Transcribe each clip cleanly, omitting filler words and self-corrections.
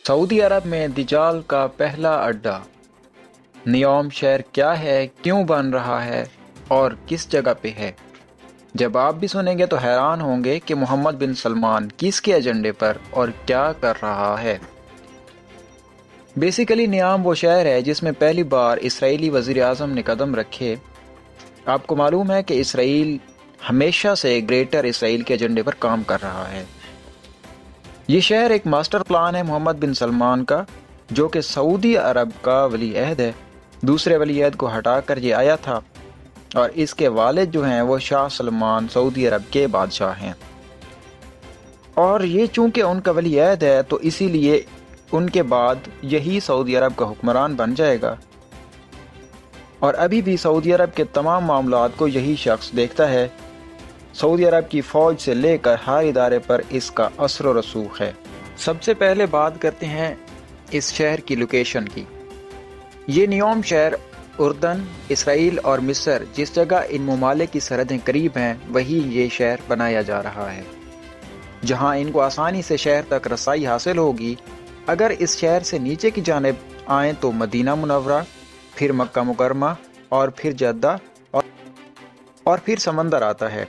سعودی عرب میں دجال کا پہلا اڈا نیوم شہر کیا ہے، کیوں بن رہا ہے اور کس جگہ پہ ہے؟ جب آپ بھی سنیں گے تو حیران ہوں گے کہ محمد بن سلمان کس کے ایجنڈے پر اور کیا کر رہا ہے۔ بیسیکلی نیوم وہ شہر ہے جس میں پہلی بار اسرائیلی وزیر اعظم نے قدم رکھے۔ آپ کو معلوم ہے کہ اسرائیل ہمیشہ سے گریٹر اسرائیل کے ایجنڈے پر کام کر رہا ہے۔ یہ شہر ایک ماسٹر پلان ہے محمد بن سلمان کا، جو کہ سعودی عرب کا ولی عہد ہے۔ دوسرے ولی عہد کو ہٹا کر یہ آیا تھا، اور اس کے والد جو ہیں وہ شاہ سلمان سعودی عرب کے بادشاہ ہیں، اور یہ چونکہ ان کا ولی عہد ہے تو اسی لیے ان کے بعد یہی سعودی عرب کا حکمران بن جائے گا، اور ابھی بھی سعودی عرب کے تمام معاملات کو یہی شخص دیکھتا ہے۔ سعودی عرب کی فوج سے لے کر ہر ادارے پر اس کا اثر و رسوخ ہے۔ سب سے پہلے بات کرتے ہیں اس شہر کی لوکیشن کی۔ یہ نیوم شہر اردن، اسرائیل اور مصر، جس جگہ ان ممالک کی سرحدیں قریب ہیں، وہی یہ شہر بنایا جا رہا ہے، جہاں ان کو آسانی سے شہر تک رسائی حاصل ہوگی۔ اگر اس شہر سے نیچے کی جانب آئیں تو مدینہ منورہ، پھر مکہ مکرمہ، اور پھر جدہ، اور پھر سمندر آتا ہے۔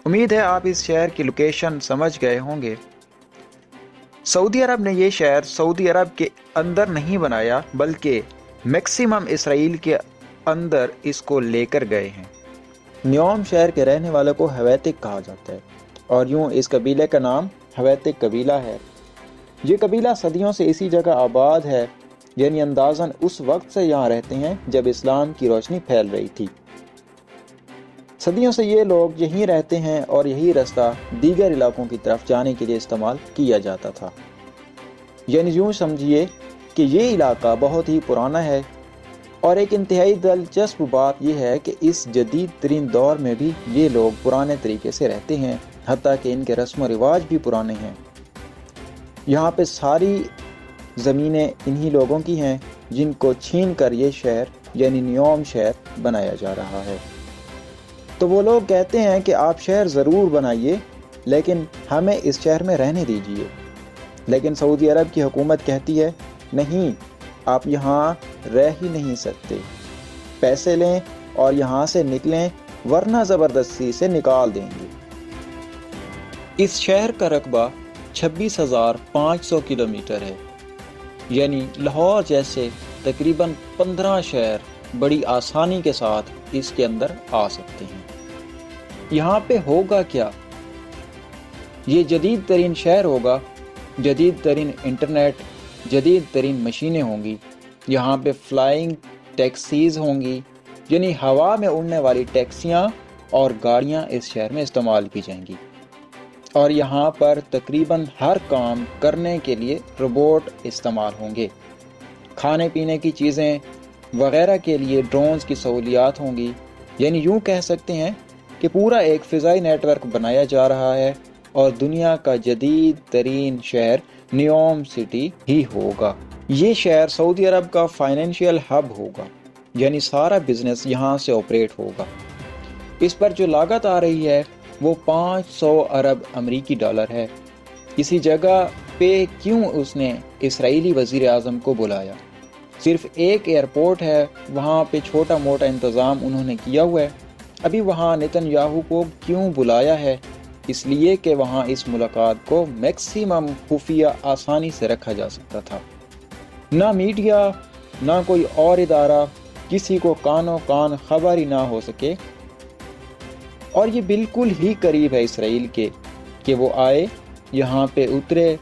امید ہے آپ اس شہر کی لوکیشن سمجھ گئے ہوں گے۔ سعودی عرب نے یہ شہر سعودی عرب کے اندر نہیں بنایا، بلکہ میکسیمم اسرائیل کے اندر اس کو لے کر گئے ہیں۔ نیوم شہر کے رہنے والوں کو ہویتک کہا جاتا ہے، اور یوں اس قبیلے کا نام ہویتک قبیلہ ہے۔ یہ قبیلہ صدیوں سے اسی جگہ آباد ہے، یعنی اندازاً اس وقت سے یہاں رہتے ہیں جب اسلام کی روشنی پھیل رہی تھی۔ صدیوں سے یہ لوگ یہیں رہتے ہیں، اور یہی رستہ دیگر علاقوں کی طرف جانے کے لیے استعمال کیا جاتا تھا۔ یعنی یوں سمجھیے کہ یہ علاقہ بہت ہی پرانا ہے، اور ایک انتہائی دلچسپ بات یہ ہے کہ اس جدید ترین دور میں بھی یہ لوگ پرانے طریقے سے رہتے ہیں، حتیٰ کہ ان کے رسم و رواج بھی پرانے ہیں۔ یہاں پہ ساری زمینیں انہی لوگوں کی ہیں جن کو چھین کر یہ شہر یعنی نیوم شہر بنایا جا رہا ہے۔ تو وہ لوگ کہتے ہیں کہ آپ شہر ضرور بنائیے، لیکن ہمیں اس شہر میں رہنے دیجیے۔ لیکن سعودی عرب کی حکومت کہتی ہے نہیں، آپ یہاں رہ ہی نہیں سکتے، پیسے لیں اور یہاں سے نکلیں، ورنہ زبردستی سے نکال دیں گے۔ اس شہر کا رقبہ 26,500 کلومیٹر ہے، یعنی لاہور جیسے تقریباً 15 شہر بڑی آسانی کے ساتھ اس کے اندر آ سکتے ہیں۔ یہاں پہ ہوگا کیا؟ یہ جدید ترین شہر ہوگا، جدید ترین انٹرنیٹ، جدید ترین مشینیں ہوں گی۔ یہاں پہ فلائنگ ٹیکسیز ہوں گی، یعنی ہوا میں اڑنے والی ٹیکسیاں اور گاڑیاں اس شہر میں استعمال کی جائیں گی، اور یہاں پر تقریباً ہر کام کرنے کے لیے روبوٹ استعمال ہوں گے۔ کھانے پینے کی چیزیں وغیرہ کے لیے ڈرونز کی سہولیات ہوں گی۔ یعنی یوں کہہ سکتے ہیں کہ پورا ایک فضائی نیٹ ورک بنایا جا رہا ہے، اور دنیا کا جدید ترین شہر نیوم سٹی ہی ہوگا۔ یہ شہر سعودی عرب کا فائنینشیل ہب ہوگا، یعنی سارا بزنس یہاں سے آپریٹ ہوگا۔ اس پر جو لاگت آ رہی ہے وہ 500 ارب امریکی ڈالر ہے۔ اسی جگہ پہ کیوں اس نے اسرائیلی وزیر اعظم کو بلایا؟ صرف ایک ایئرپورٹ ہے، وہاں پہ چھوٹا موٹا انتظام انہوں نے کیا ہوا ہے۔ ابھی وہاں نتن یاہو کو کیوں بلایا ہے؟ اس لیے کہ وہاں اس ملاقات کو میکسیمم خفیہ آسانی سے رکھا جا سکتا تھا۔ نہ میڈیا، نہ کوئی اور ادارہ، کسی کو کانوں کان خبر ہی نہ ہو سکے، اور یہ بالکل ہی قریب ہے اسرائیل کے کہ وہ آئے، یہاں پہ اترے،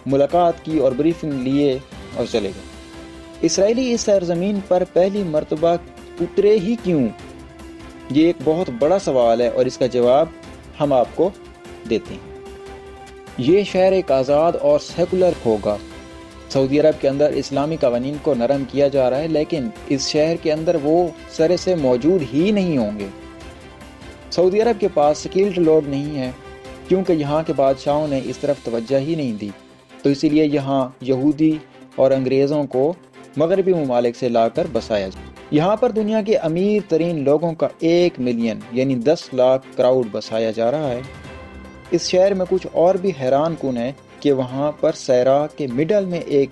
ملاقات کی اور بریفنگ لیے اور چلے گئے۔ اسرائیلی اس سرزمین پر پہلی مرتبہ اترے ہی کیوں؟ یہ ایک بہت بڑا سوال ہے، اور اس کا جواب ہم آپ کو دیتے ہیں۔ یہ شہر ایک آزاد اور سیکولر ہوگا۔ سعودی عرب کے اندر اسلامی قوانین کو نرم کیا جا رہا ہے، لیکن اس شہر کے اندر وہ سرے سے موجود ہی نہیں ہوں گے۔ سعودی عرب کے پاس سکلڈ لوگ نہیں ہے، کیونکہ یہاں کے بادشاہوں نے اس طرف توجہ ہی نہیں دی، تو اسی لیے یہاں یہودی اور انگریزوں کو مغربی ممالک سے لا کر بسایا جائے۔ یہاں پر دنیا کے امیر ترین لوگوں کا 1 ملین یعنی 10 لاکھ کراؤڈ بسایا جا رہا ہے۔ اس شہر میں کچھ اور بھی حیران کن ہے کہ وہاں پر صحرا کے مڈل میں ایک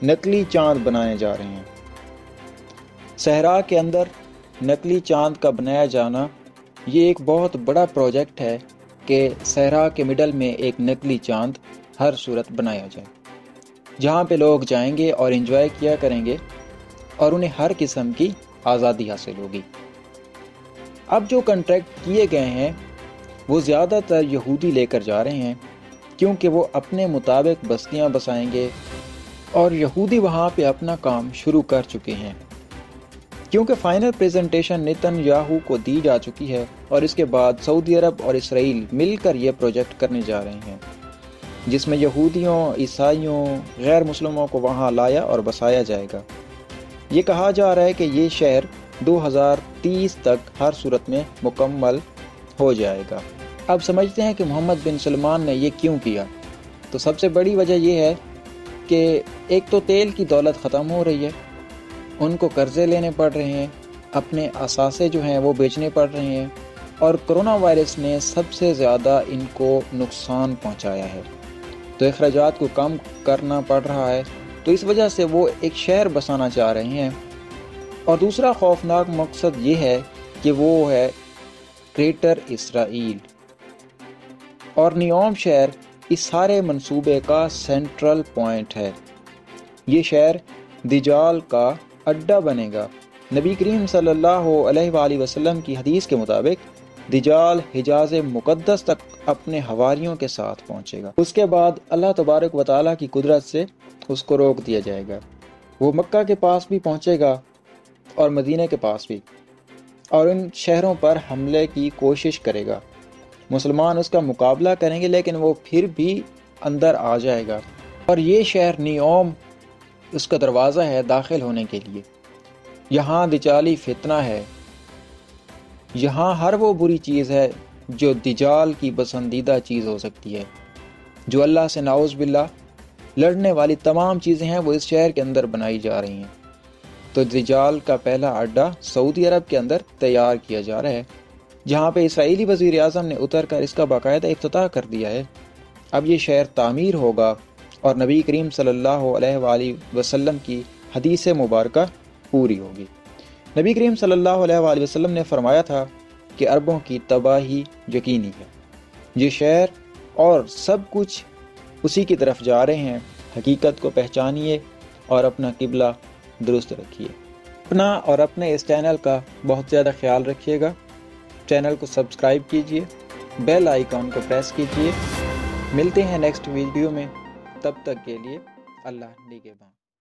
نقلی چاند بنائے جا رہے ہیں۔ صحرا کے اندر نقلی چاند کا بنایا جانا یہ ایک بہت بڑا پروجیکٹ ہے کہ صحرا کے مڈل میں ایک نقلی چاند ہر صورت بنایا جائے، جہاں پہ لوگ جائیں گے اور انجوائے کیا کریں گے اور انہیں ہر قسم کی آزادی حاصل ہوگی۔ اب جو کنٹریکٹ کیے گئے ہیں وہ زیادہ تر یہودی لے کر جا رہے ہیں، کیونکہ وہ اپنے مطابق بستیاں بسائیں گے اور یہودی وہاں پہ اپنا کام شروع کر چکے ہیں، کیونکہ فائنل پریزنٹیشن نیتن یاہو کو دی جا چکی ہے اور اس کے بعد سعودی عرب اور اسرائیل مل کر یہ پروجیکٹ کرنے جا رہے ہیں، جس میں یہودیوں، عیسائیوں، غیر مسلموں کو وہاں لایا اور بسایا جائے گا۔ یہ کہا جا رہا ہے کہ یہ شہر 2030 تک ہر صورت میں مکمل ہو جائے گا۔ اب سمجھتے ہیں کہ محمد بن سلمان نے یہ کیوں کیا۔ تو سب سے بڑی وجہ یہ ہے کہ ایک تو تیل کی دولت ختم ہو رہی ہے، ان کو قرضے لینے پڑ رہے ہیں، اپنے اثاثے جو ہیں وہ بیچنے پڑ رہے ہیں، اور کرونا وائرس نے سب سے زیادہ ان کو نقصان پہنچایا ہے، تو اخراجات کو کم کرنا پڑ رہا ہے، تو اس وجہ سے وہ ایک شہر بسانا چاہ رہے ہیں۔ اور دوسرا خوفناک مقصد یہ ہے کہ وہ ہے گریٹر اسرائیل، اور نیوم شہر اس سارے منصوبے کا سینٹرل پوائنٹ ہے۔ یہ شہر دجال کا اڈا بنے گا۔ نبی کریم صلی اللہ علیہ وآلہ وسلم کی حدیث کے مطابق دجال حجاز مقدس تک اپنے حواریوں کے ساتھ پہنچے گا، اس کے بعد اللہ تبارک و تعالیٰ کی قدرت سے اس کو روک دیا جائے گا۔ وہ مکہ کے پاس بھی پہنچے گا اور مدینہ کے پاس بھی، اور ان شہروں پر حملے کی کوشش کرے گا۔ مسلمان اس کا مقابلہ کریں گے، لیکن وہ پھر بھی اندر آ جائے گا، اور یہ شہر نیوم اس کا دروازہ ہے داخل ہونے کے لیے۔ یہاں دجالی فتنہ ہے، یہاں ہر وہ بری چیز ہے جو دجال کی پسندیدہ چیز ہو سکتی ہے، جو اللہ سے نعوذ باللہ لڑنے والی تمام چیزیں ہیں وہ اس شہر کے اندر بنائی جا رہی ہیں۔ تو دجال کا پہلا اڈا سعودی عرب کے اندر تیار کیا جا رہا ہے، جہاں پہ اسرائیلی وزیر اعظم نے اتر کر اس کا باقاعدہ افتتاح کر دیا ہے۔ اب یہ شہر تعمیر ہوگا اور نبی کریم صلی اللہ علیہ وآلہ وسلم کی حدیث مبارکہ پوری ہوگی۔ نبی کریم صلی اللہ علیہ وآلہ وسلم نے فرمایا تھا کہ عربوں کی تباہی یقینی ہے، یہ شہر اور سب کچھ اسی کی طرف جا رہے ہیں۔ حقیقت کو پہچانیے اور اپنا قبلہ درست رکھیے۔ اپنا اور اپنے اس چینل کا بہت زیادہ خیال رکھیے گا۔ چینل کو سبسکرائب کیجئے، بیل آئیکن کو پریس کیجئے۔ ملتے ہیں نیکسٹ ویڈیو میں، تب تک کے لیے اللہ نگہبان۔